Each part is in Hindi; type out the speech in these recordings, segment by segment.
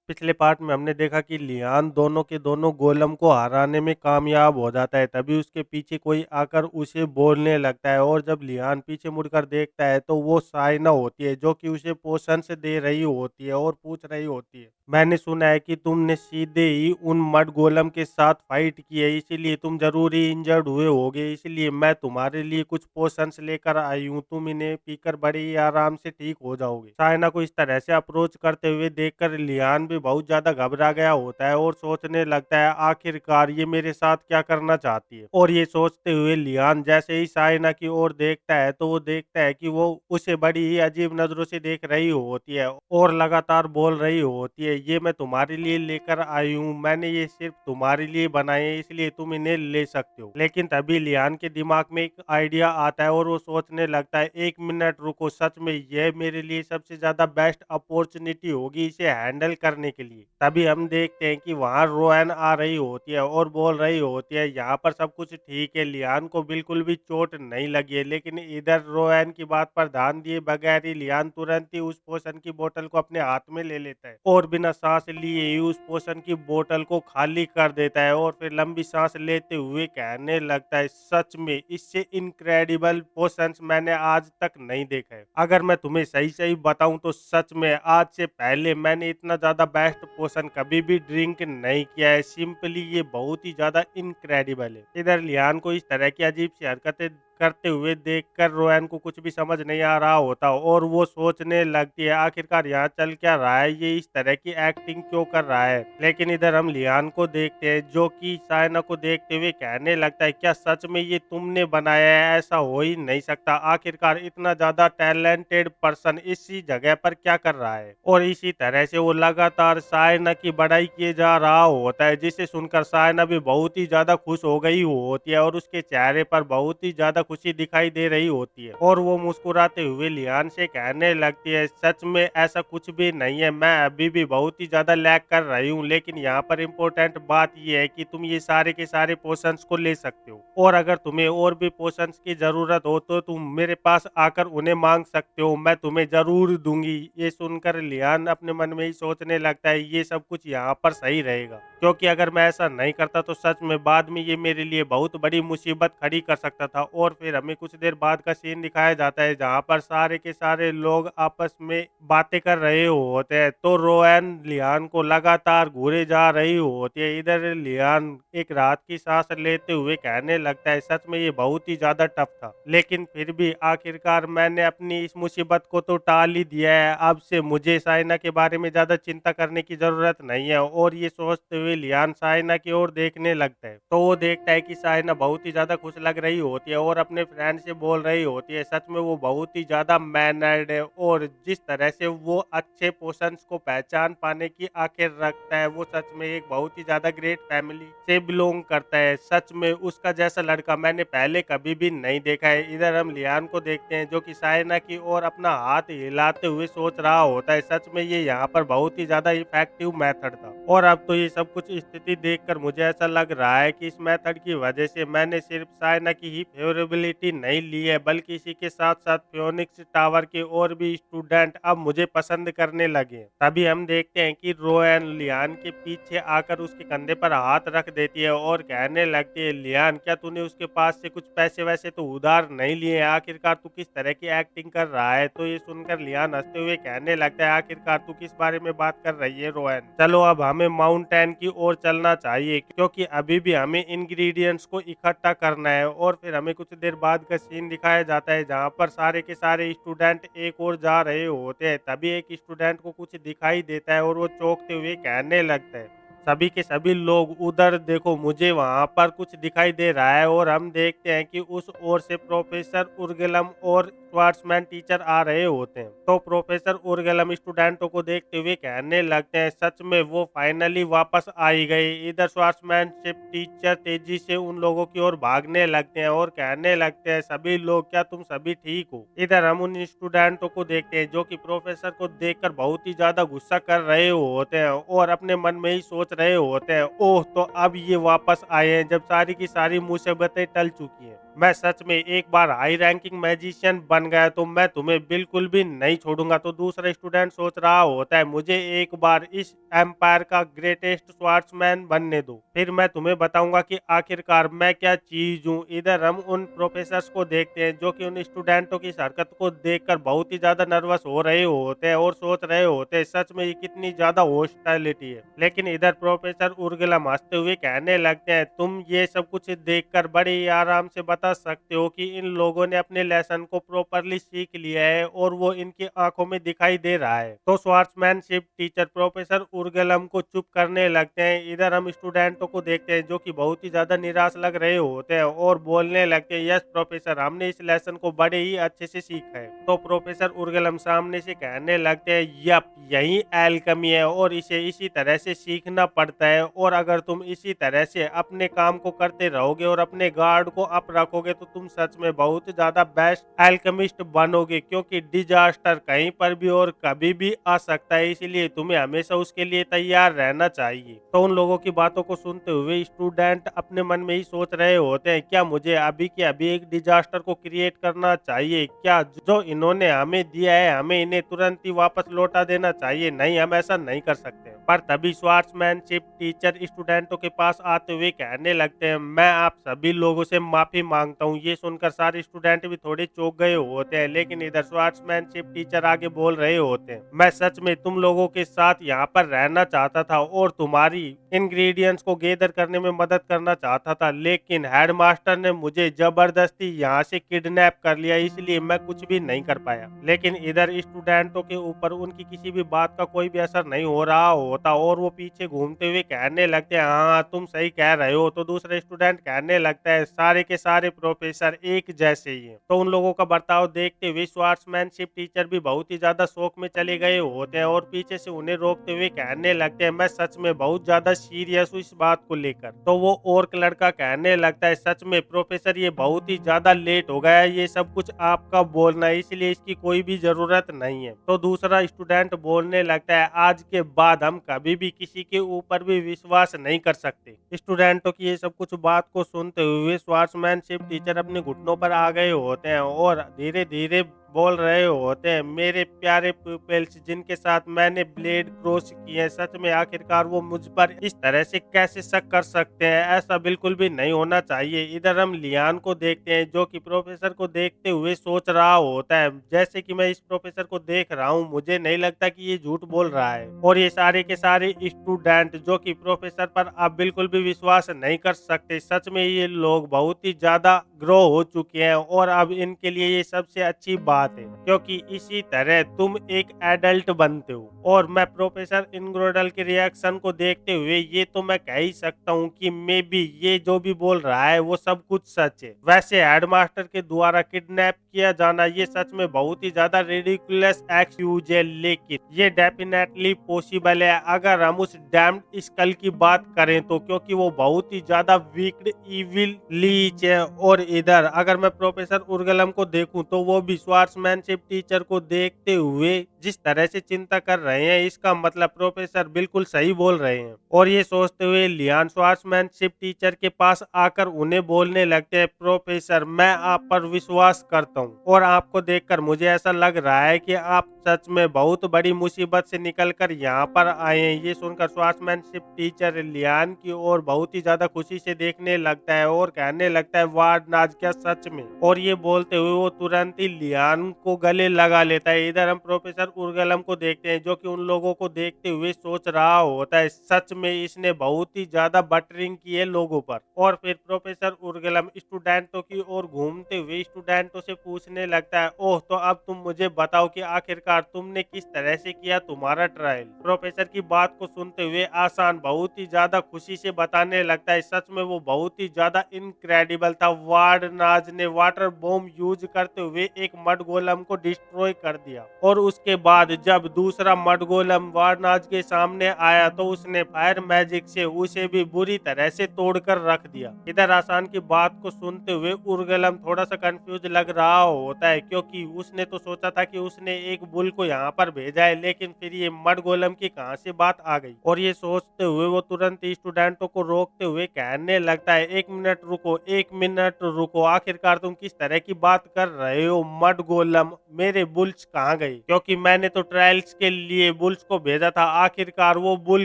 पिछले पार्ट में हमने देखा कि लियान दोनों के दोनों गोलम को हराने में कामयाब हो जाता है। तभी उसके पीछे कोई आकर उसे बोलने लगता है और जब लियान पीछे मुड़कर देखता है तो वो साइना होती है जो कि उसे पोषण से दे रही होती है और पूछ रही होती है, मैंने सुना है कि तुमने सीधे ही उन मड गोलम के साथ फाइट की है, इसीलिए तुम जरूर ही इंजर्ड हुए होगे, इसलिए मैं तुम्हारे लिए कुछ पोशंस लेकर आई हूँ, तुम इन्हें पीकर बड़े ही आराम से ठीक हो जाओगे। साइना को इस तरह से अप्रोच करते हुए देखकर लियान भी बहुत ज्यादा घबरा गया होता है और सोचने लगता है आखिरकार ये मेरे साथ क्या करना चाहती है। और ये सोचते हुए लियान जैसे ही साइना की ओर देखता है तो वो देखता है कि वो उसे बड़ी ही अजीब नजरों से देख रही होती है और लगातार बोल रही होती है, ये मैं तुम्हारे लिए लेकर आई हूँ, मैंने ये सिर्फ तुम्हारे लिए बनाए हैं, इसलिए तुम इन्हें ले सकते हो। लेकिन तभी लियान के दिमाग में एक आइडिया आता है और वो सोचने लगता है, एक मिनट रुको, सच में यह मेरे लिए सबसे ज्यादा बेस्ट अपॉर्चुनिटी होगी इसे हैंडल करने के लिए। तभी हम देखते हैं कि वहाँ रोएन आ रही होती है और बोल रही होती है, यहाँ पर सब कुछ ठीक है, लियान को बिल्कुल भी चोट नहीं लगी है। लेकिन इधर रोएन की बात पर ध्यान दिए बगैर ही लियान तुरंत ही उस पोशन की बोतल को अपने हाथ में ले लेता है और बिना सांस लिए ही उस पोशन की बोतल को खाली कर देता है और फिर लंबी सांस लेते हुए कहने लगता है, सच में इससे इनक्रेडिबल पोशंस मैंने आज तक नहीं देखा है। अगर मैं तुम्हें सही सही बताऊं तो सच में आज से पहले मैंने इतना ज्यादा बेस्ट पोशन कभी भी ड्रिंक नहीं किया है, सिंपली ये बहुत ही ज्यादा इनक्रेडिबल है। इधर लियान को इस तरह की अजीब सी हरकतें करते हुए देखकर रोएन को कुछ भी समझ नहीं आ रहा होता और वो सोचने लगती है, आखिरकार यहाँ चल क्या रहा है, ये इस तरह की एक्टिंग क्यों कर रहा है। लेकिन इधर हम लियान को देखते हैं जो कि साइना को देखते हुए कहने लगता है, क्या सच में ये तुमने बनाया है, ऐसा हो ही नहीं सकता, आखिरकार इतना ज्यादा टैलेंटेड पर्सन इसी जगह पर क्या कर रहा है। और इसी तरह से वो लगातार साइना की बड़ाई किए जा रहा होता है, जिसे सुनकर साइना भी बहुत ही ज्यादा खुश हो गई होती है और उसके चेहरे पर बहुत ही ज्यादा खुशी दिखाई दे रही होती है और वो मुस्कुराते हुए लियान से कहने लगती है, सच में ऐसा कुछ भी नहीं है, मैं अभी भी बहुत ही ज्यादा लैग कर रही हूँ, लेकिन यहाँ पर इम्पोर्टेंट बात यह है कि तुम ये सारे के सारे पोशंस को ले सकते हो और अगर तुम्हें और भी पोशंस की जरूरत हो तो तुम मेरे पास आकर उन्हें मांग सकते हो, मैं तुम्हें जरूर दूंगी। ये सुनकर लियान अपने मन में ही सोचने लगता है, ये सब कुछ यहाँ पर सही रहेगा, क्योंकि अगर मैं ऐसा नहीं करता तो सच में बाद में ये मेरे लिए बहुत बड़ी मुसीबत खड़ी कर सकता था। और फिर हमें कुछ देर बाद का सीन दिखाया जाता है जहाँ पर सारे के सारे लोग आपस में बातें कर रहे होते हैं तो रोएन लियान को लगातार घूरे जा रही होती है। इधर लियान एक राहत की सांस लेते हुए कहने लगता है, सच में ये बहुत ही ज्यादा टफ था, लेकिन फिर भी आखिरकार मैंने अपनी इस मुसीबत को तो टाल ही दिया है, अब से मुझे साइना के बारे में ज्यादा चिंता करने की जरूरत नहीं है। और ये सोचते हुए लियान साइना की ओर देखने लगता है तो वो देखता है कि साइना बहुत ही ज्यादा खुश लग रही होती है और अपने फ्रेंड से बोल रही होती है, सच में वो बहुत ही ज्यादा मैनर्ड है और जिस तरह से वो अच्छे पोशंस को पहचान पाने की आखिर रखता है, वो सच में एक बहुत ही ज्यादा ग्रेट फैमिली से बिलोंग करता है, सच में उसका जैसा लड़का मैंने पहले कभी भी नहीं देखा है। इधर हम लियान को देखते हैं जो कि साइना की ओर अपना हाथ हिलाते हुए सोच रहा होता है, सच में ये यहाँ पर बहुत ही ज्यादा इफेक्टिव मेथड था। और अब तो ये सब कुछ स्थिति देखकर मुझे ऐसा लग रहा है कि इस मेथड की वजह से मैंने सिर्फ साइना की ही फेवरेबिलिटी नहीं ली है, बल्कि इसी के साथ साथ फियोनिक्स टावर के और भी स्टूडेंट अब मुझे पसंद करने लगे हैं। तभी हम देखते हैं कि रोएन लियान के पीछे आकर उसके कंधे पर हाथ रख देती है और कहने लगती है, लियान क्या तूने उसके पास से कुछ पैसे वैसे तो उधार नहीं लिए हैं? आखिरकार तू किस तरह की एक्टिंग कर रहा है। तो ये सुनकर लियान हंसते हुए कहने लगता है, आखिरकार तू किस बारे में बात कर रही है रोएन, चलो अब हमें माउंटेन की ओर चलना चाहिए, क्योंकि अभी भी हमें इंग्रेडिएंट्स को इकट्ठा करना है। और फिर हमें कुछ देर बाद का सीन दिखाया जाता है जहाँ पर सारे के सारे स्टूडेंट एक ओर जा रहे होते हैं। तभी एक स्टूडेंट को कुछ दिखाई देता है और वो चौंकते हुए कहने लगता है, सभी के सभी लोग उधर देखो, मुझे वहां पर कुछ दिखाई दे रहा है। और हम देखते हैं कि उस ओर से प्रोफेसर उर्गेलम और स्वार्ट्समैन टीचर आ रहे होते हैं। तो प्रोफेसर उर्गेलम स्टूडेंटों को देखते हुए कहने लगते हैं, सच में वो फाइनली वापस आ ही गए। इधर स्वार्ट्समैनशिप टीचर तेजी से उन लोगों की ओर भागने लगते हैं और कहने लगते हैं, सभी लोग क्या तुम सभी ठीक हो। इधर हम उन स्टूडेंटों को देखते हैं जो कि प्रोफेसर को देखकर बहुत ही ज्यादा गुस्सा कर रहे होते हैं और अपने मन में ही सोच रहे होते हैं, ओह तो अब ये वापस आए हैं जब सारी की सारी मुसीबतें टल चुकी हैं। मैं सच में एक बार हाई रैंकिंग मैजिशियन बन गया तो मैं तुम्हें बिल्कुल भी नहीं छोड़ूंगा। तो दूसरा स्टूडेंट सोच रहा होता है, मुझे एक बार इस एम्पायर का ग्रेटेस्ट स्वार्ट्समैन बनने दो, फिर मैं तुम्हें बताऊंगा कि आखिरकार मैं क्या चीज हूँ। इधर हम उन प्रोफेसर्स को देखते हैं जो कि उन स्टूडेंटों की हरकत को देखकर बहुत ही ज्यादा नर्वस हो रहे होते हैं और सोच रहे होते हैं सच में ये कितनी ज्यादा हॉस्टिलिटी है। लेकिन इधर प्रोफेसर उर्गलम हंसते हुए कहने लगते हैं, तुम ये सब कुछ देखकर बड़े ही आराम से बता सकते हो कि इन लोगों ने अपने लेसन को प्रॉपरली सीख लिया है और वो इनकी आंखों में दिखाई दे रहा है। तो स्वार्ट्समैनशिप टीचर प्रोफेसर उर्गलम को चुप करने लगते हैं। इधर हम स्टूडेंटों को देखते हैं जो कि बहुत ही ज्यादा निराश लग रहे होते हैं और बोलने लगते हैं, यस प्रोफेसर, हमने इस लेसन को बड़े ही अच्छे से सीखा है। तो प्रोफेसर उर्गलम सामने से कहने लगते हैं, यप, यही एल्केमी है और इसे इसी तरह से सीखना पड़ता है। और अगर तुम इसी तरह से अपने काम को करते रहोगे और अपने गार्ड को अप रखोगे तो तुम सच में बहुत ज्यादा बेस्ट एल्केमिस्ट बनोगे, क्योंकि डिजास्टर कहीं पर भी और कभी भी आ सकता है, इसलिए तुम्हें हमेशा उसके लिए तैयार रहना चाहिए। तो उन लोगों की बातों को सुनते हुए स्टूडेंट अपने मन में ही सोच रहे होते हैं, क्या मुझे अभी के अभी एक डिजास्टर को क्रिएट करना चाहिए? क्या जो इन्होंने हमें दिया है हमें इन्हें तुरंत ही वापस लौटा देना चाहिए? नहीं, हम ऐसा नहीं कर सकते। पर तभी स्वार्ट्समैनशिप टीचर स्टूडेंटों के पास आते हुए कहने लगते हैं, मैं आप सभी लोगों से माफी मांगता हूँ। ये सुनकर सारे स्टूडेंट भी थोड़े चौंक गए होते हैं, लेकिन इधर स्वार्ट्समैनशिप टीचर आगे बोल रहे होते हैं, मैं सच में तुम लोगों के साथ यहाँ पर रहना चाहता था और तुम्हारी इंग्रेडिएंट्स को गैदर करने में मदद करना चाहता था, लेकिन हेडमास्टर ने मुझे जबरदस्ती यहाँ से किडनैप कर लिया, इसलिए मैं कुछ भी नहीं कर पाया। लेकिन इधर स्टूडेंटों के ऊपर उनकी किसी भी बात का कोई भी असर नहीं हो रहा होता और वो पीछे घूमते हुए कहने लगते हैं, हाँ तुम सही कह रहे हो। तो दूसरा स्टूडेंट कहने लगता है, सारे के सारे प्रोफेसर एक जैसे ही हैं। तो उन लोगों का बर्ताव देखते हुए स्वार्ट्समैनशिप टीचर भी बहुत ही ज्यादा शौक में चले गए होते हैं और पीछे से उन्हें रोकते हुए कहने लगते हैं, मैं सच में बहुत ज्यादा सीरियस हूँ इस बात को लेकर। तो वो और लड़का कहने लगता है, सच में प्रोफेसर ये बहुत ही ज्यादा लेट हो गया है, ये सब कुछ आपका बोलना है, इसलिए इसकी कोई भी जरूरत नहीं है। तो दूसरा स्टूडेंट बोलने लगता है, आज के बाद हम कभी भी किसी के ऊपर भी विश्वास नहीं कर सकते। स्टूडेंटों की ये सब कुछ बात को सुनते हुए स्वार्ट्समैनशिप टीचर अपने घुटनों पर आ गए होते हैं और धीरे धीरे बोल रहे होते हैं, मेरे प्यारे प्यूपिल्स जिनके साथ मैंने ब्लेड क्रॉस किए हैं, सच में आखिरकार वो मुझ पर इस तरह से कैसे शक कर सकते हैं? ऐसा बिल्कुल भी नहीं होना चाहिए। इधर हम लियान को देखते हैं जो कि प्रोफेसर को देखते हुए सोच रहा होता है, जैसे कि मैं इस प्रोफेसर को देख रहा हूँ मुझे नहीं लगता कि ये झूठ बोल रहा है। और ये सारे के सारे स्टूडेंट जो कि प्रोफेसर पर आप बिल्कुल भी विश्वास नहीं कर सकते, सच में ये लोग बहुत ही ज्यादा ग्रो हो चुके हैं और अब इनके लिए ये सबसे अच्छी बात है, क्योंकि इसी तरह तुम एक एडल्ट बनते हो। और मैं प्रोफेसर इनग्रोडल के रिएक्शन को देखते हुए ये तो मैं कह ही सकता हूँ कि मे बी ये जो भी बोल रहा है वो सब कुछ सच है। वैसे हेडमास्टर के द्वारा किडनैप किया जाना ये सच में बहुत ही ज्यादा रिडिकुलस एक्सक्यूज है, लेकिन ये डेफिनेटली पॉसिबल है अगर हम उस डैम्ड स्कल की बात करें तो, क्योंकि वो बहुत ही ज्यादा वीक्ड इविल लीच है। और इधर अगर मैं प्रोफेसर उर्गलम को देखूं तो वो भी स्वार्ट्समैनशिप टीचर को देखते हुए जिस तरह से चिंता कर रहे हैं, इसका मतलब प्रोफेसर बिल्कुल सही बोल रहे हैं। और ये सोचते हुए लियान स्वार्ट्समैनशिप टीचर के पास आकर उन्हें बोलने लगते हैं, प्रोफेसर मैं आप पर विश्वास करता हूँ और आपको देखकर मुझे ऐसा लग रहा है कि आप सच में बहुत बड़ी मुसीबत से निकलकर यहाँ पर आए हैं। ये सुनकर स्वार्ट्समैनशिप टीचर लियान की ओर बहुत ही ज्यादा खुशी से देखने लगता है और कहने लगता है, वाह नाज, क्या सच में? और ये बोलते हुए वो तुरंत ही लियान को गले लगा लेता है। इधर हम प्रोफेसर उर्गलम को देखते हैं जो कि उन लोगों को देखते हुए सोच रहा होता है, सच में इसने बहुत ही ज्यादा बटरिंग की है लोगों पर। और फिर प्रोफेसर उर्गलम स्टूडेंटों की ओर घूमते हुए स्टूडेंटों से पूछने लगता है, ओह तो अब तुम मुझे बताओ कि आखिरकार तुमने किस तरह से किया तुम्हारा ट्रायल? प्रोफेसर की बात को सुनते हुए आसान बहुत ही ज्यादा खुशी से बताने लगता है, सच में वो बहुत ही ज्यादा इनक्रेडिबल था। वार्डनाज ने वाटर बॉम्ब यूज करते हुए एक मड गोलम को डिस्ट्रॉय कर दिया और उसके बाद जब दूसरा मडगोलम वारनाज के सामने आया तो उसने फायर मैजिक से उसे भी बुरी तरह से तोड़कर रख दिया। इधर आसान की बात को सुनते हुए उर्गलम थोड़ा सा कंफ्यूज लग रहा होता है, क्योंकि उसने तो सोचा था कि उसने एक बुल को यहाँ पर भेजा है, लेकिन फिर ये मडगोलम की कहाँ से बात आ गई। और ये सोचते हुए वो तुरंत स्टूडेंटों को रोकते हुए कहने लगता है, एक मिनट रुको, एक मिनट रुको, आखिरकार तुम किस तरह की बात कर रहे हो मडगोलम? मेरे बुल्स कहाँ गए? क्योंकि मैंने तो ट्रायल्स के लिए बुल्स को भेजा था, आखिरकार वो बुल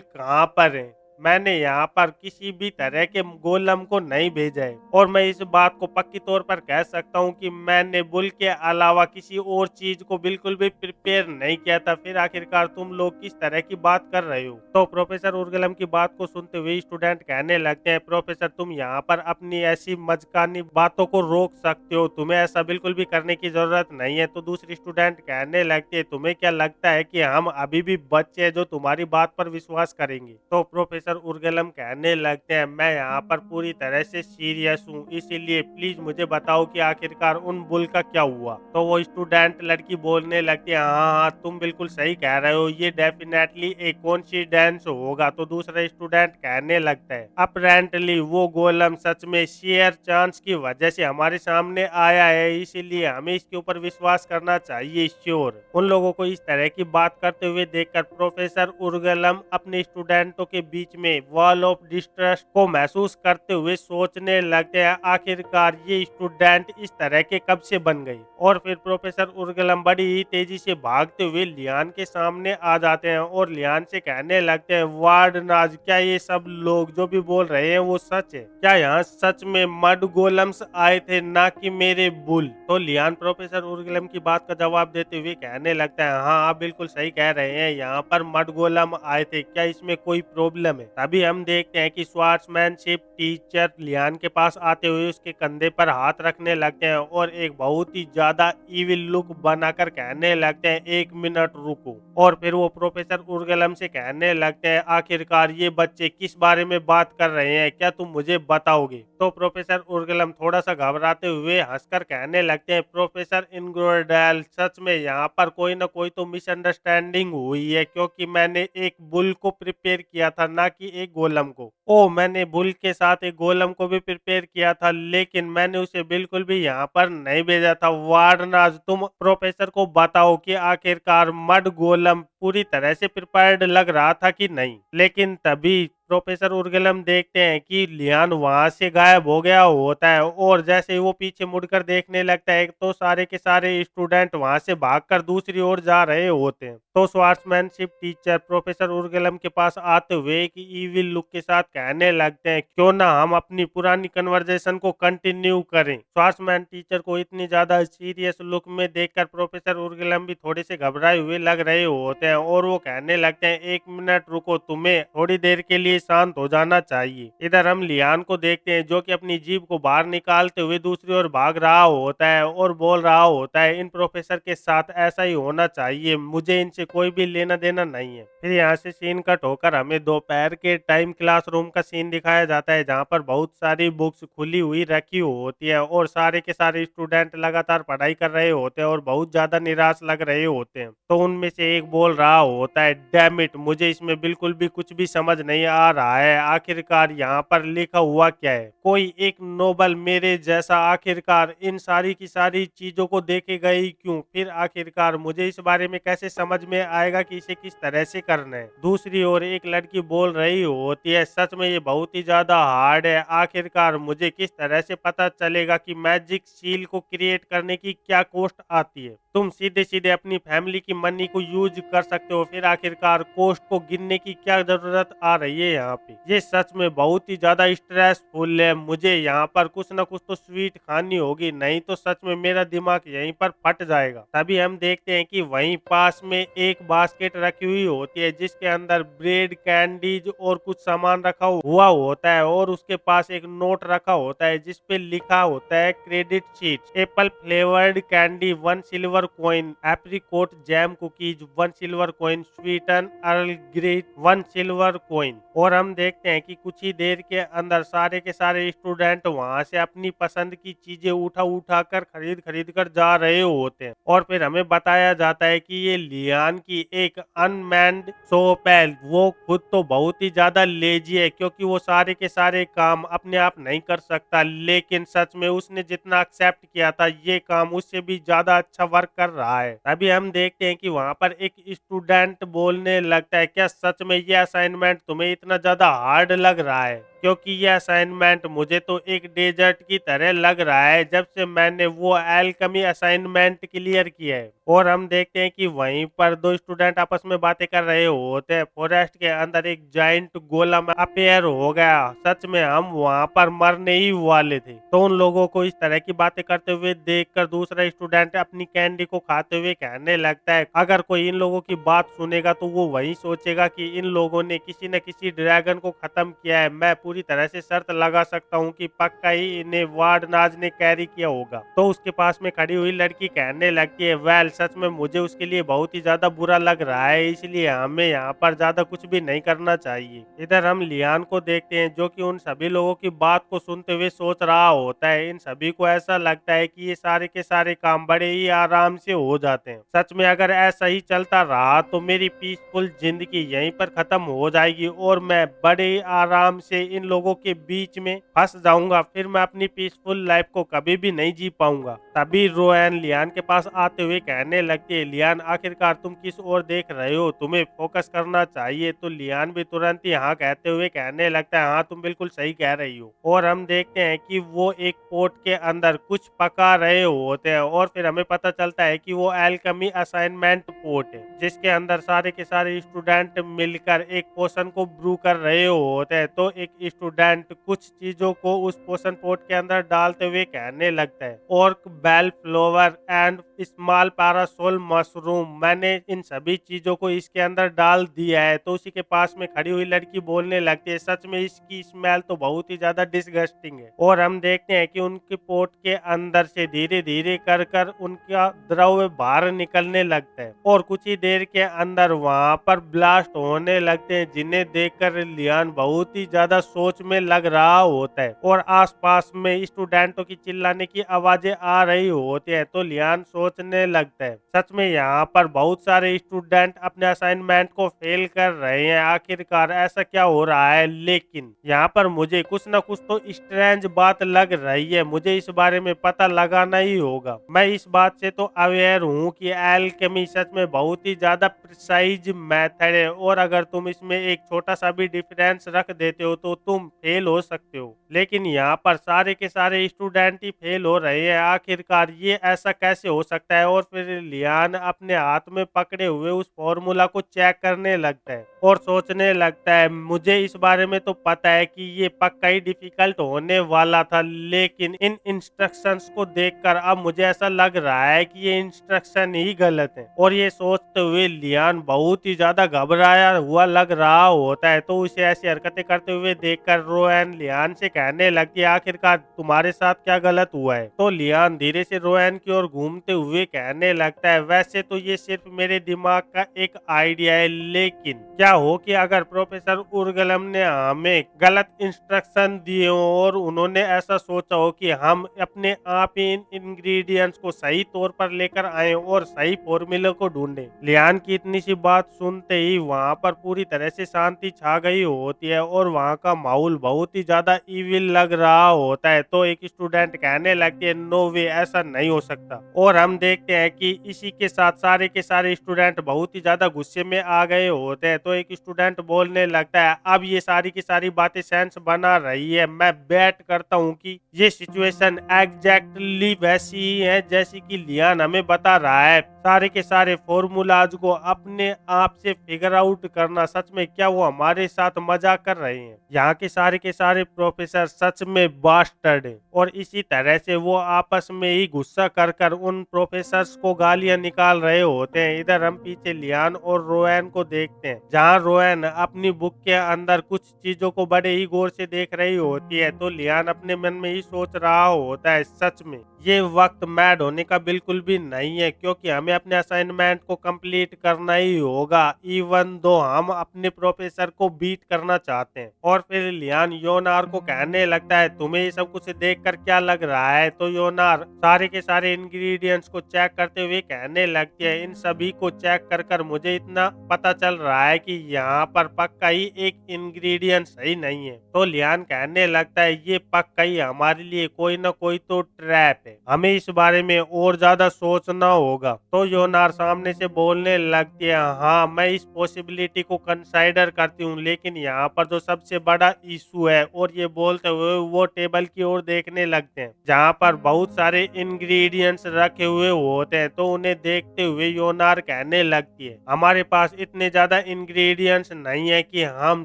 कहाँ पर है? मैंने यहाँ पर किसी भी तरह के गोलम को नहीं भेजा है, और मैं इस बात को पक्की तौर पर कह सकता हूँ कि मैंने बुल के अलावा किसी और चीज को बिल्कुल भी प्रिपेयर नहीं किया था। फिर आखिरकार तुम लोग किस तरह की बात कर रहे हो? तो प्रोफेसर उर्गलम की बात को सुनते हुए स्टूडेंट कहने लगते हैं, प्रोफेसर तुम यहाँ पर अपनी ऐसी मजकानी बातों को रोक सकते हो, तुम्हें ऐसा बिल्कुल भी करने की जरूरत नहीं है। तो दूसरी स्टूडेंट कहने लगती है, तुम्हें क्या लगता है कि हम अभी भी बच्चे हैं जो तुम्हारी बात पर विश्वास करेंगे? तो प्रोफेसर उर्गलम कहने लगते हैं, मैं यहाँ पर पूरी तरह से सीरियस हूँ, इसीलिए प्लीज मुझे बताओ कि आखिरकार उन बुल का क्या हुआ? तो वो स्टूडेंट लड़की बोलने लगती है, हाँ हाँ तुम बिल्कुल सही कह रहे हो, ये डेफिनेटली एक कोइंसिडेंस होगा। तो दूसरा स्टूडेंट कहने लगता है, अपेरेंटली वो गोलम सच में शेयर चांस की वजह से हमारे सामने आया है, इसीलिए हमें इसके ऊपर विश्वास करना चाहिए। श्योर। उन लोगों को इस तरह की बात करते हुए देखकर प्रोफेसर उर्गलम अपने स्टूडेंटों के बीच में वॉल ऑफ डिस्ट्रस्ट को महसूस करते हुए सोचने लगते हैं, आखिरकार ये स्टूडेंट इस तरह के कब से बन गए? और फिर प्रोफेसर उर्गलम बड़ी ही तेजी से भागते हुए लियान के सामने आ जाते हैं और लियान से कहने लगते हैं, वार्डनाज क्या ये सब लोग जो भी बोल रहे हैं वो सच है? क्या यहाँ सच में मड गोलम्स आए थे, ना कि मेरे बुल? तो लियान प्रोफेसर उर्गलम की बात का जवाब देते हुए कहने लगता है, हाँ आप बिल्कुल सही कह रहे हैं, यहाँ पर मड गोलम आए थे, क्या इसमें कोई प्रॉब्लम है? तभी हम देखते हैं कि स्वार्ट्समैनशिप टीचर लियान के पास आते हुए उसके कंधे पर हाथ रखने लगते हैं और एक बहुत ही ज्यादा इविल लुक बनाकर कहने लगते हैं, एक मिनट रुको। और फिर वो प्रोफेसर उर्गलम से कहने लगते हैं, आखिरकार ये बच्चे किस बारे में बात कर रहे हैं, क्या तुम मुझे बताओगे? तो प्रोफेसर उर्गलम थोड़ा सा घबराते हुए हंसकर कहने लगते हैं, प्रोफेसर इनग्रोडेल सच में यहाँ पर कोई ना कोई तो मिसअंडरस्टैंडिंग हुई है, क्योंकि मैंने एक बुल को प्रिपेयर किया था, ना कि एक गोलम को। ओ मैंने बुल के साथ एक गोलम को भी प्रिपेयर किया था, लेकिन मैंने उसे बिल्कुल भी यहाँ पर नहीं भेजा था। वार्डनाज तुम प्रोफेसर को बताओ कि आखिरकार मड गोलम पूरी तरह से प्रिपेयर्ड लग रहा था कि नहीं? लेकिन तभी प्रोफेसर उर्गलम देखते हैं कि लियान वहां से गायब हो गया होता है, और जैसे ही वो पीछे मुड़कर देखने लगता है तो सारे के सारे स्टूडेंट वहां से भागकर दूसरी ओर जा रहे होते हैं। तो स्वार्ट्समैनशिप टीचर प्रोफेसर उर्गलम के पास आते हुए एक इविल लुक के साथ कहने लगते हैं, क्यों ना हम अपनी पुरानी कन्वर्जेशन को कंटिन्यू करें? स्वार्ट्समैन टीचर को इतनी ज्यादा सीरियस लुक में देखकर प्रोफेसर उर्गलम भी थोड़े से घबराए हुए लग रहे होते हैं, और वो कहने लगते हैं, एक मिनट रुको, तुम्हें थोड़ी देर के लिए शांत हो जाना चाहिए। इधर हम लियान को देखते हैं जो कि अपनी जीभ को बाहर निकालते हुए दूसरी ओर भाग रहा होता है और बोल रहा होता है, इन प्रोफेसर के साथ ऐसा ही होना चाहिए, मुझे इनसे कोई भी लेना देना नहीं है। फिर यहाँ से सीन कट होकर हमें दोपहर के टाइम क्लासरूम का सीन दिखाया जाता है, जहाँ पर बहुत सारी बुक्स खुली हुई रखी होती है और सारे के सारे स्टूडेंट लगातार पढ़ाई कर रहे होते हैं और बहुत ज्यादा निराश लग रहे होते हैं। तो उनमें से एक बोल रहा होता है, डैम इट, मुझे इसमें बिल्कुल भी कुछ भी समझ नहीं आ रहा है, आखिरकार यहाँ पर लिखा हुआ क्या है? कोई एक नोबल मेरे जैसा आखिरकार इन सारी की सारी चीजों को देखेगा ही क्यों? फिर आखिरकार मुझे इस बारे में कैसे समझ में आएगा कि इसे किस तरह से करना है? दूसरी ओर एक लड़की बोल रही होती है, सच में ये बहुत ही ज्यादा हार्ड है, आखिरकार मुझे किस तरह से पता चलेगा कि मैजिक सील को क्रिएट करने की क्या कॉस्ट आती है? तुम सीधे सीधे अपनी फैमिली की मनी को यूज कर सकते हो, फिर आखिरकार कॉस्ट को गिनने की क्या जरूरत आ रही है यहाँ पे? ये सच में बहुत ही ज्यादा स्ट्रेसफुल है, मुझे यहाँ पर कुछ ना कुछ तो स्वीट खानी होगी, नहीं तो सच में मेरा दिमाग यहीं पर फट जाएगा। तभी हम देखते हैं कि वहीं पास में एक बास्केट रखी हुई होती है जिसके अंदर ब्रेड, कैंडीज और कुछ सामान रखा हुआ होता है, और उसके पास एक नोट रखा होता है जिसपे लिखा होता है, credit sheet, apple flavoured candy 1 silver coin, apricot jam cookies 1 silver coin, sweeten Earl Grey 1 silver coin. और और हम देखते हैं कि कुछ ही देर के अंदर सारे के सारे स्टूडेंट वहां से अपनी पसंद की चीजें उठा उठा कर खरीद खरीद कर जा रहे होते हैं। और फिर हमें बताया जाता है कि ये लियान की एक अनमैन्ड शॉप है। वो खुद तो बहुत ही ज्यादा लेजी है, क्योंकि वो सारे के सारे काम अपने आप नहीं कर सकता, लेकिन सच में उसने जितना एक्सेप्ट किया था ये काम उससे भी ज्यादा अच्छा वर्क कर रहा है। तभी हम देखते हैं कि वहां पर एक स्टूडेंट बोलने लगता है, क्या सच में ये असाइनमेंट तुम्हें इतना ज्यादा हार्ड लग रहा है? क्योंकि ये असाइनमेंट मुझे तो एक डेजर्ट की तरह लग रहा है जब से मैंने वो एल्केमी असाइनमेंट क्लियर किया है। और हम देखते हैं कि वहीं पर दो स्टूडेंट आपस में बातें कर रहे होते हैं। फॉरेस्ट के अंदर एक जाइंट गोलम अपेयर हो गया। सच में हम वहां पर मरने ही वाले थे। तो उन लोगों को इस तरह की बातें करते हुए देखकर दूसरा स्टूडेंट अपनी कैंडी को खाते हुए कहने लगता है, अगर कोई इन लोगों की बात सुनेगा तो वो वही सोचेगा कि इन लोगों ने किसी न किसी ड्रैगन को खत्म किया है। मैं पूरी तरह से शर्त लगा सकता हूँ कि पक्का ही इन्हें वार्डनाज ने कैरी किया होगा। तो उसके पास में खड़ी हुई लड़की कहने लगती है, वेल सच में मुझे उसके लिए बहुत ही ज्यादा बुरा लग रहा है, इसलिए हमें यहाँ पर ज्यादा कुछ भी नहीं करना चाहिए। इधर हम लियान को देखते हैं जो कि उन सभी लोगों की बात को सुनते हुए सोच रहा होता है। इन सभी को ऐसा लगता है कि ये सारे के सारे काम बड़े ही आराम से हो जाते हैं। सच में अगर ऐसा ही चलता रहा तो मेरी पीसफुल जिंदगी यहीं पर खत्म हो जाएगी और मैं बड़े ही आराम से इन लोगों के बीच में फंस जाऊंगा। फिर मैं अपनी पीसफुल लाइफ को कभी भी नहीं जी पाऊंगा। तभी रोएन लियान के पास आते हुए कहने लगती है, लियान आखिरकार तुम किस ओर देख रहे हो? तुम्हें फोकस करना चाहिए। तो लियान भी तुरंत ही हाँ कहते हुए कहने लगता है, हाँ तुम बिल्कुल सही कह रही हो। और हम देखते हैं कि वो एक पोट के अंदर कुछ पका रहे होते हैं और फिर हमें पता चलता है कि वो एल्केमी असाइनमेंट पोट है, जिसके अंदर सारे के सारे स्टूडेंट मिलकर एक पोशन को ब्रू कर रहे होते हैं। तो एक स्टूडेंट कुछ चीजों को उस पोशन पोट के अंदर डालते हुए कहने लगता है, ऑर्क bell flower and small parasol mushroom, मैंने इन सभी चीजों को इसके अंदर डाल दिया है। तो उसी के पास में खड़ी हुई लड़की बोलने लगती है, सच में इसकी स्मेल तो बहुत ही ज्यादा डिसगस्टिंग है। और हम देखते हैं कि उनके पोट के अंदर से धीरे धीरे कर कर उनका द्रव बाहर निकलने लगता है और कुछ ही देर के अंदर वहां पर ब्लास्ट होने लगते हैं, जिन्हें देखकर लियान बहुत ही ज्यादा सोच में लग रहा होता है और आसपास में स्टूडेंटों की चिल्लाने की आवाजें आ रही होती है। तो लियान सोचने लगता है, सच में यहाँ पर बहुत सारे स्टूडेंट अपने असाइनमेंट को फेल कर रहे हैं, आखिरकार ऐसा क्या हो रहा है? लेकिन यहाँ पर मुझे कुछ न कुछ तो स्ट्रेंज बात लग रही है, मुझे इस बारे में पता लगाना ही होगा। मैं इस बात से तो अवेयर हूँ कि एल्केमी सच में बहुत ही ज्यादा प्रिसाइज मेथड है और अगर तुम इसमें एक छोटा सा भी डिफरेंस रख देते हो तो तुम फेल हो सकते हो। लेकिन यहाँ पर सारे के सारे स्टूडेंट ही फेल हो रहे हैं, आखिरकार ये ऐसा कैसे हो सकता है? और फिर लियान अपने हाथ में पकड़े हुए उस फॉर्मूला को चेक करने लगता है और सोचने लगता है, मुझे इस बारे में तो पता है कि ये पक्का ही डिफिकल्ट होने वाला था, लेकिन इन इंस्ट्रक्शंस को देखकर अब मुझे ऐसा लग रहा है कि ये इंस्ट्रक्शन ही गलत है। और ये सोचते हुए लियान बहुत ही ज्यादा घबराया हुआ लग रहा होता है। तो उसे ऐसी हरकतें करते हुए देखकर रोएन लियान से कहने लगती है, आखिरकार तुम्हारे साथ क्या गलत हुआ है? तो लियान धीरे से रोएन की ओर घूमते हुए कहने लगता है, वैसे तो ये सिर्फ मेरे दिमाग का एक आइडिया है, लेकिन क्या हो कि अगर प्रोफेसर उर्गलम ने हमें गलत इंस्ट्रक्शन दिए हो और उन्होंने ऐसा सोचा हो कि हम अपने आप ही इन इंग्रेडिएंट्स को सही तौर पर लेकर आए और सही फॉर्मूले को ढूंढे। लियान की इतनी सी बात सुनते ही वहां पर पूरी तरह से शांति छा गई होती है और वहां का माहौल बहुत ही ज्यादा इविल लग रहा होता है। तो एक स्टूडेंट कहने लगती है, नो वे, ऐसा नहीं हो सकता। और हम देखते हैं कि इसी के साथ सारे के सारे स्टूडेंट बहुत ही ज्यादा गुस्से में आ गए होते हैं। तो एक स्टूडेंट बोलने लगता है, अब ये सारी की सारी बातें सेंस बना रही है, मैं बेट करता हूँ कि ये सिचुएशन एग्जैक्टली वैसी ही है जैसी कि लियान हमें बता रहा है। सारे के सारे फॉर्मूलाज को अपने आप से फिगर आउट करना, सच में क्या वो हमारे साथ मजाक कर रहे हैं? यहाँ के सारे प्रोफेसर सच में बास्टर्ड हैं और इसी तरह से वो आपस में ही गुस्सा कर कर उन प्रोफेसर्स को गालियां निकाल रहे होते हैं। इधर हम पीछे लियान और रोएन को देखते हैं, जहाँ रोएन अपनी बुक के अंदर कुछ चीजों को बड़े ही गौर से देख रही होती है। तो लियान अपने मन में ही सोच रहा होता है, सच में ये वक्त मैड होने का बिल्कुल भी नहीं है, क्योंकि हमें अपने असाइनमेंट को कंप्लीट करना ही होगा, इवन दो हम अपने प्रोफेसर को बीट करना चाहते हैं। और फिर लियान योनार को कहने लगता है, तुम्हें ये सब कुछ देखकर क्या लग रहा है? तो योनार सारे के सारे इंग्रेडिएंट्स को चेक करते हुए कहने लगती है, इन सभी को चेक कर कर मुझे इतना पता चल रहा है कि यहाँ पर पक्का ही एक इंग्रेडिएंट सही नहीं है। तो लियान कहने लगता है, ये पक्का ही हमारे लिए कोई ना कोई तो ट्रैप है, हमें इस बारे में और ज्यादा सोचना होगा। तो योनार सामने से बोलने लगती है, हाँ मैं इस पॉसिबिलिटी को कंसाइडर करती हूँ, लेकिन यहाँ पर जो सबसे बड़ा इशू है, और ये बोलते हुए वो टेबल की ओर देखने लगते हैं जहाँ पर बहुत सारे इंग्रेडिएंट्स रखे हुए होते हैं। तो उन्हें देखते हुए योनार कहने लगती है, हमारे पास इतने ज्यादा इंग्रेडिएंट्स नहीं है कि हम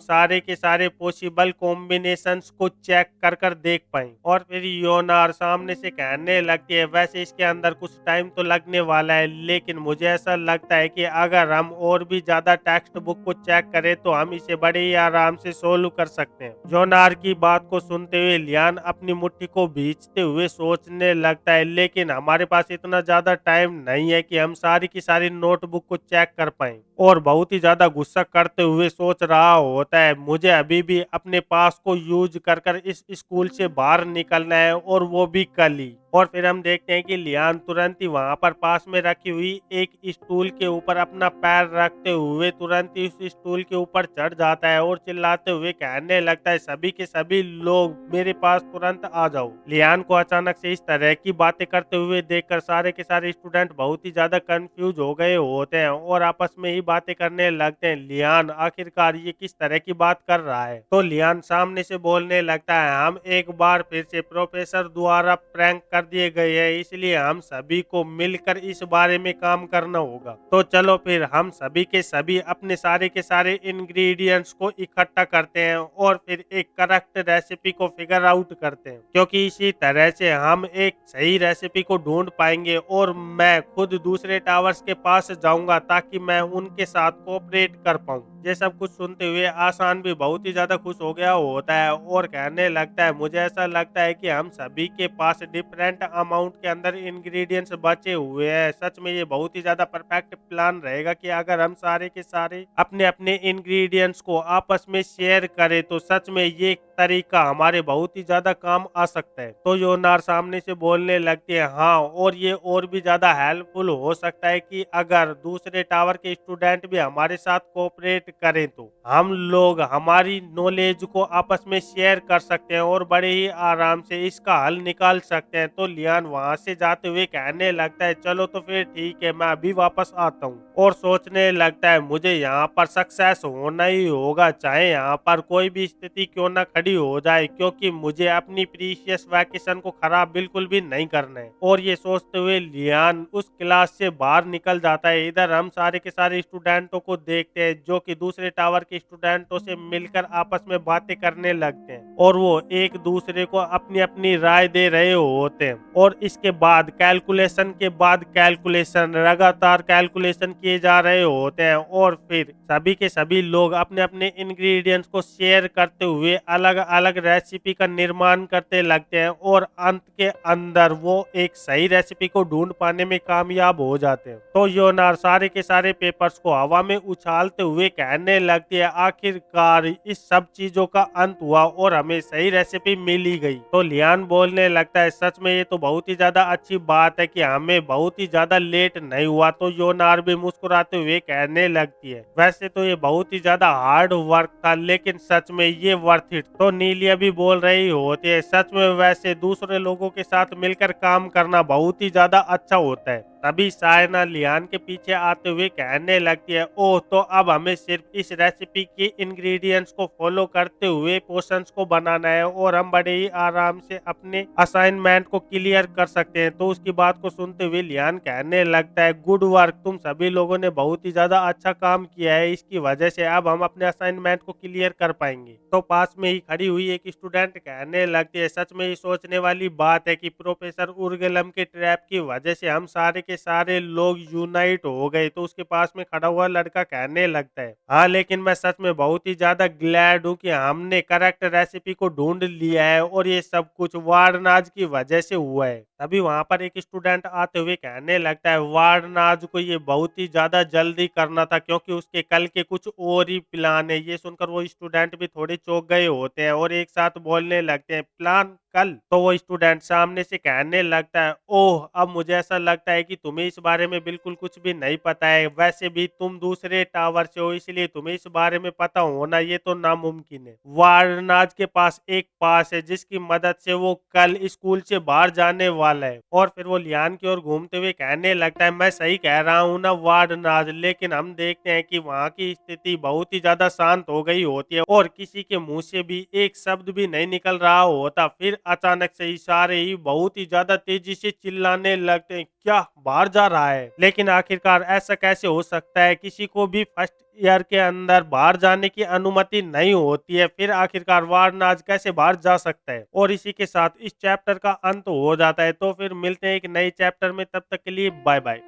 सारे के सारे पॉसिबल कॉम्बिनेशंस को चेक कर कर देख पाए। और फिर योनार सामने से कहने लगती है, वैसे इसके अंदर कुछ टाइम तो लगने वाला है, लेकिन मुझे ऐसा लगता है कि अगर हम और भी ज्यादा टेक्स्ट बुक को चेक करें तो हम इसे बड़े ही आराम से सोल्व कर सकते हैं। योनार की बात को सुनते हुए लियान अपनी मुट्ठी को भींचते हुए सोचने लगता है, लेकिन हमारे पास इतना ज्यादा टाइम नहीं है कि हम सारी की सारी नोटबुक को चेक कर पाए। और बहुत ही ज्यादा गुस्सा करते हुए सोच रहा होता है, मुझे अभी भी अपने पास को यूज कर कर इस स्कूल से बाहर निकलना है, और वो भी कल ही। और फिर हम देखते हैं कि लियान तुरंत ही वहां पर पास में रखी हुई एक स्टूल के ऊपर अपना पैर रखते हुए तुरंत ही उस स्टूल के ऊपर चढ़ जाता है और चिल्लाते हुए कहने लगता है, सभी के सभी लोग मेरे पास तुरंत आ जाओ। लियान को अचानक से इस तरह की बातें करते हुए देखकर सारे के सारे स्टूडेंट बहुत ही ज्यादा कंफ्यूज हो गए होते हैं और आपस में ही बातें करने लगते हैं, लियान आखिरकार ये किस तरह की बात कर रहा है? तो लियान सामने से बोलने लगता है, हम एक बार फिर से प्रोफेसर द्वारा प्रैंक कर दिए गए हैं, इसलिए हम सभी को मिलकर इस बारे में काम करना होगा। तो चलो फिर हम सभी के सभी अपने सारे के सारे इंग्रेडिएंट्स को इकट्ठा करते हैं और फिर एक करेक्ट रेसिपी को फिगर आउट करते हैं, क्योंकि इसी तरह से हम एक सही रेसिपी को ढूंढ पाएंगे। और मैं खुद दूसरे टावर्स के पास जाऊंगा ताकि मैं उनके साथ कोऑपरेट कर पाऊं। ये सब कुछ सुनते हुए आसान भी बहुत ही ज्यादा खुश हो गया होता है और कहने लगता है, मुझे ऐसा लगता है कि हम सभी के पास डिफरेंट अमाउंट के अंदर इंग्रेडिएंट्स बचे हुए हैं। सच में ये बहुत ही ज्यादा परफेक्ट प्लान रहेगा कि अगर हम सारे के सारे अपने अपने इंग्रेडिएंट्स को आपस में शेयर करें तो सच में ये एक तरीका हमारे बहुत ही ज्यादा काम आ सकता है। तो योनार सामने से बोलने लगती है, हाँ और ये और भी ज्यादा हेल्पफुल हो सकता है कि अगर दूसरे टावर के स्टूडेंट भी हमारे साथ कोऑपरेट करें तो हम लोग हमारी नॉलेज को आपस में शेयर कर सकते हैं और बड़े ही आराम से इसका हल निकाल सकते हैं। तो लियान वहां से जाते हुए कहने लगता है, चलो तो फिर ठीक है, मैं अभी वापस आता हूँ। और सोचने लगता है, मुझे यहाँ पर सक्सेस होना ही होगा, चाहे यहाँ पर कोई भी स्थिति क्यों ना खड़ी हो जाए, क्योंकि मुझे अपनी प्रीशियस वैकेशन को खराब बिल्कुल भी नहीं करना है। और ये सोचते हुए लियान उस क्लास से बाहर निकल जाता है। इधर हम सारे के सारे स्टूडेंटों को देखते हैं जो कि दूसरे टावर के स्टूडेंटों से मिलकर आपस में बातें करने लगते हैं और वो एक दूसरे को अपनी अपनी राय दे रहे होते हैं। और इसके बाद कैलकुलेशन के बाद कैलकुलेशन, लगातार कैलकुलेशन किए जा रहे होते हैं और फिर सभी के सभी लोग अपने अपने इंग्रेडिएंट्स को शेयर करते हुए अलग अलग रेसिपी का निर्माण करते लगते हैं और अंत के अंदर वो एक सही रेसिपी को ढूंढ पाने में कामयाब हो जाते हैं। तो योनार सारे के सारे पेपर्स को हवा में उछालते हुए कहने लगती है, आखिरकार इस सब चीजों का अंत हुआ और हमें सही रेसिपी मिल ही गई। तो लियान बोलने लगता है, सच में ये तो बहुत ही ज्यादा अच्छी बात है कि हमें बहुत ही ज्यादा लेट नहीं हुआ। तो योनार भी मुस्कुराते हुए कहने लगती है, वैसे तो ये बहुत ही ज्यादा हार्ड वर्क था, लेकिन सच में ये वर्थ इट। तो नीलिया भी बोल रही होती है, सच में वैसे दूसरे लोगों के साथ मिलकर काम करना बहुत ही ज्यादा अच्छा होता है। तभी सायना लियान के पीछे आते हुए कहने लगती है, ओह तो अब हमें सिर्फ इस रेसिपी के इंग्रेडिएंट्स को फॉलो करते हुए पोशंस को बनाना है और हम बड़े ही आराम से अपने असाइनमेंट को क्लियर कर सकते हैं। तो उसकी बात को सुनते हुए लियान कहने लगता है, गुड वर्क, तुम सभी लोगों ने बहुत ही ज्यादा अच्छा काम किया है, इसकी वजह से अब हम अपने असाइनमेंट को क्लियर कर पाएंगे। तो पास में ही खड़ी हुई एक स्टूडेंट कहने लगती है, सच में ये सोचने वाली बात है कि प्रोफेसर उर्गेलम के ट्रैप की वजह से हम सारे के के सारे लोग यूनाइट हो गए। तो उसके पास में खड़ा हुआ लड़का कहने लगता है, हाँ लेकिन मैं सच में बहुत ही ज्यादा ग्लैड हूँ कि हमने करेक्ट रेसिपी को ढूंढ लिया है और ये सब कुछ वारनाज की वजह से हुआ है। तभी वहां पर एक स्टूडेंट आते हुए कहने लगता है, वारनाज को ये बहुत ही ज्यादा जल्दी करना था क्योंकि उसके कल के कुछ और ही प्लान है। ये सुनकर वो स्टूडेंट भी थोड़े चौंक गए होते हैं और एक साथ बोलने लगते हैं, प्लान कल? तो वो स्टूडेंट सामने से कहने लगता है, ओह अब मुझे ऐसा लगता है कि तुम्हें इस बारे में बिल्कुल कुछ भी नहीं पता है। वैसे भी तुम दूसरे टावर से हो इसलिए तुम्हें इस बारे में पता होना ये तो नामुमकिन है। वारनाज के पास एक पास है जिसकी मदद से वो कल स्कूल से बाहर जाने वाला है। और फिर वो लियान की ओर घूमते हुए कहने लगता है, मैं सही कह रहा हूँ ना वारनाज? लेकिन हम देखते हैं कि वहाँ की स्थिति बहुत ही ज्यादा शांत हो गई होती है और किसी के मुंह से भी एक शब्द भी नहीं निकल रहा होता। फिर अचानक से ही सारे ही बहुत ही ज्यादा तेजी से चिल्लाने लगते हैं, क्या बाहर जा रहा है? लेकिन आखिरकार ऐसा कैसे हो सकता है? किसी को भी फर्स्ट ईयर के अंदर बाहर जाने की अनुमति नहीं होती है। फिर आखिरकार वारनाज कैसे बाहर जा सकता है? और इसी के साथ इस चैप्टर का अंत हो जाता है। तो फिर मिलते हैं एक नए चैप्टर में, तब तक के लिए बाय बाय।